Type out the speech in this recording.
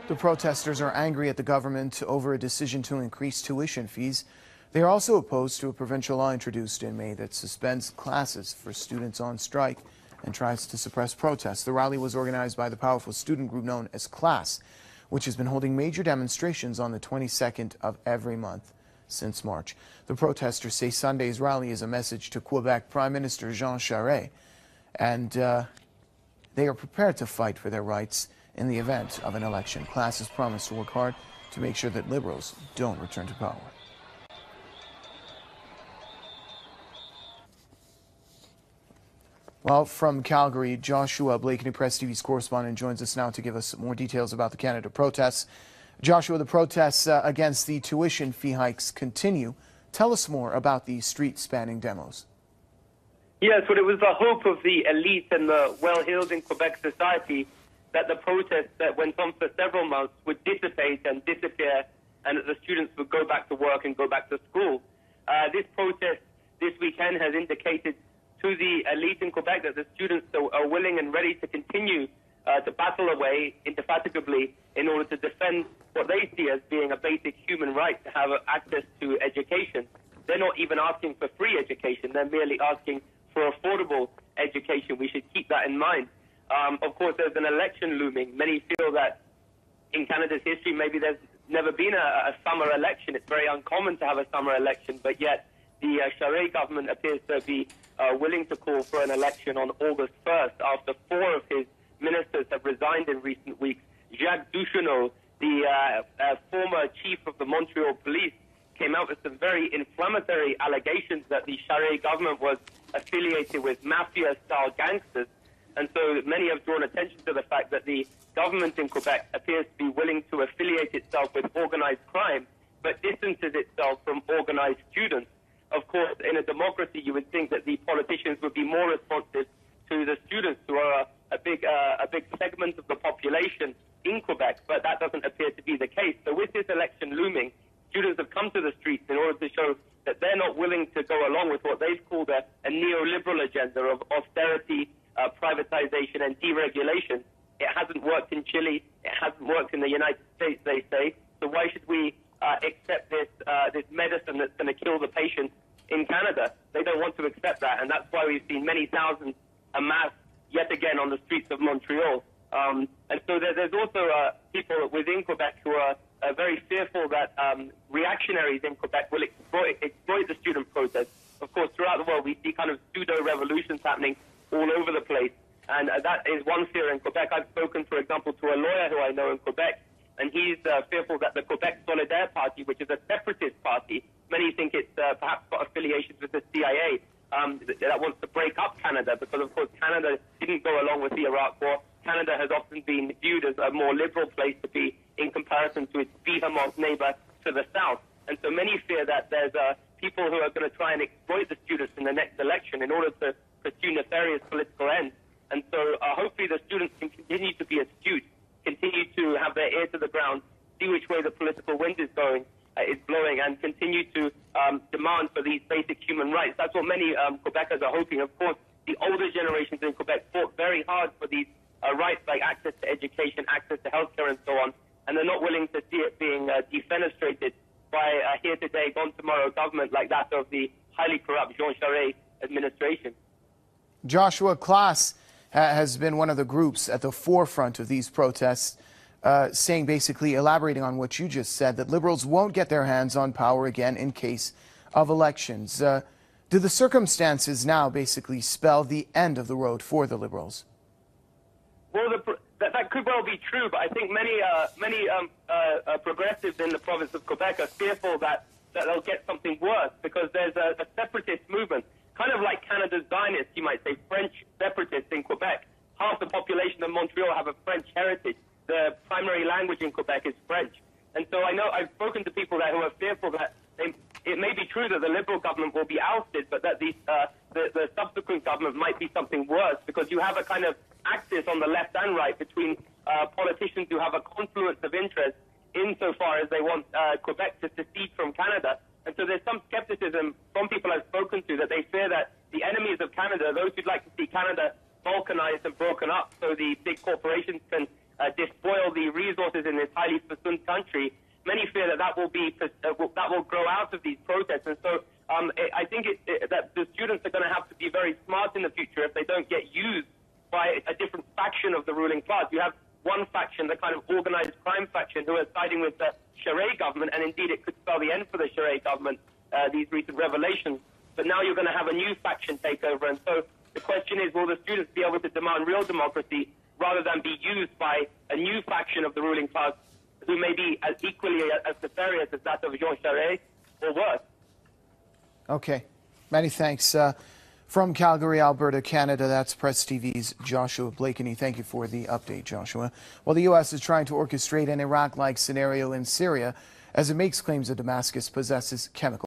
The protesters are angry at the government over a decision to increase tuition fees. They are also opposed to a provincial law introduced in May that suspends classes for students on strike and tries to suppress protests. The rally was organized by the powerful student group known as CLASS, which has been holding major demonstrations on the 22nd of every month since March. The protesters say Sunday's rally is a message to Quebec Prime Minister Jean Charest, and they are prepared to fight for their rights in the event of an election. CLASS has promised to work hard to make sure that Liberals don't return to power. Well, from Calgary, Joshua, Blakeney Press TV's correspondent, joins us now to give us more details about the Canada protests. Joshua, the protests against the tuition fee hikes continue. Tell us more about these street-spanning demos. Yes, well, it was the hope of the elite and the well-heeled in Quebec society that the protests that went on for several months would dissipate and disappear, and that the students would go back to work and go back to school. This protest this weekend has indicated to the elite in Quebec that the students are willing and ready to continue to battle away indefatigably in order to defend what they see as being a basic human right to have access to education. They're not even asking for free education. They're merely asking for affordable education. We should keep that in mind. Of course, there's an election looming. Many feel that in Canada's history, maybe there's never been a summer election. It's very uncommon to have a summer election, but yet the Charest government appears to be willing to call for an election on August 1st after 4 of his ministers have resigned in recent weeks. Jacques Ducheneau, the former chief of the Montreal police, came out with some very inflammatory allegations that the Charest government was affiliated with mafia-style gangsters. And so many have drawn attention to the fact that the government in Quebec appears to be willing to affiliate itself with organized crime, but distances itself from organized students. Of course, in a democracy, you would think that the politicians would be more responsive to the students, who are a big segment of the population in Quebec, but that doesn't appear to be the case. So with this election looming, students have come to the streets in order to show that they're not willing to go along with what they've called a neoliberal agenda of austerity, privatization and deregulation. It hasn't worked in Chile. It hasn't worked in the United States, they say. So why should we accept this medicine that's going to kill the patient in Canada? They don't want to accept that, and that's why we've seen many thousands amassed yet again on the streets of Montreal. And so there's also people within Quebec who are very fearful that reactionaries in Quebec will exploit the student protests. Of course, throughout the world, we see kind of pseudo-revolutions happening all over the place, and that is one fear in Quebec. I've spoken, for example, to a lawyer who I know in Quebec, and he's fearful that the Quebec Solidaire Party, which is a separatist party, many think it's perhaps got affiliations with the CIA, that wants to break up Canada, because, of course, Canada didn't go along with the Iraq War. Canada has often been viewed as a more liberal place to be in comparison to its behemoth neighbor to the south. And so many fear that there's people who are going to try and exploit the students in the next election in order to pursue nefarious political ends. And so hopefully the students can continue to be astute, continue to have their ear to the ground, see which way the political wind is blowing, and continue to demand for these basic human rights. That's what many Quebecers are hoping. Of course, the older generations in Quebec fought very hard for these rights like access to education, access to healthcare, and so on, and they're not willing to see it being defenestrated by a here today, gone tomorrow government like that of the highly corrupt Jean Charest administration. Joshua, CLASS has been one of the groups at the forefront of these protests, saying, basically elaborating on what you just said, that Liberals won't get their hands on power again in case of elections. Do the circumstances now basically spell the end of the road for the Liberals? Well, that could well be true, but I think many progressives in the province of Quebec are fearful that they'll get something worse, because there's a separatist movement, kind of like Canada's Zionists, you might say, French separatists in Quebec. Half the population of Montreal have a French heritage. The primary language in Quebec is French. And so I know I've spoken to people there who are fearful that it may be true that the Liberal government will be ousted, but that the subsequent government might be something worse, because you have a kind of axis on the left and right between politicians who have a confluence of interest insofar as they want Quebec to secede from Canada. And so there's some skepticism from people I've spoken to that they fear that the enemies of Canada, those who'd like to see Canada balkanized and broken up so the big corporations can displace spoil the resources in this highly pursuant country. Many fear that will grow out of these protests. And so I think that the students are going to have to be very smart in the future if they don't get used by a different faction of the ruling class. You have one faction, the kind of organized crime faction, who are siding with the Charest government, and indeed it could spell the end for the Charest government, these recent revelations. But now you're going to have a new faction take over, and so the question is, will the students be able to demand real democracy rather than be used by a new faction of the ruling class who may be as equally as nefarious as that of Jean Charest, or worse? Okay. Many thanks. From Calgary, Alberta, Canada, that's Press TV's Joshua Blakeney. Thank you for the update, Joshua. Well, the U.S. is trying to orchestrate an Iraq-like scenario in Syria as it makes claims that Damascus possesses chemical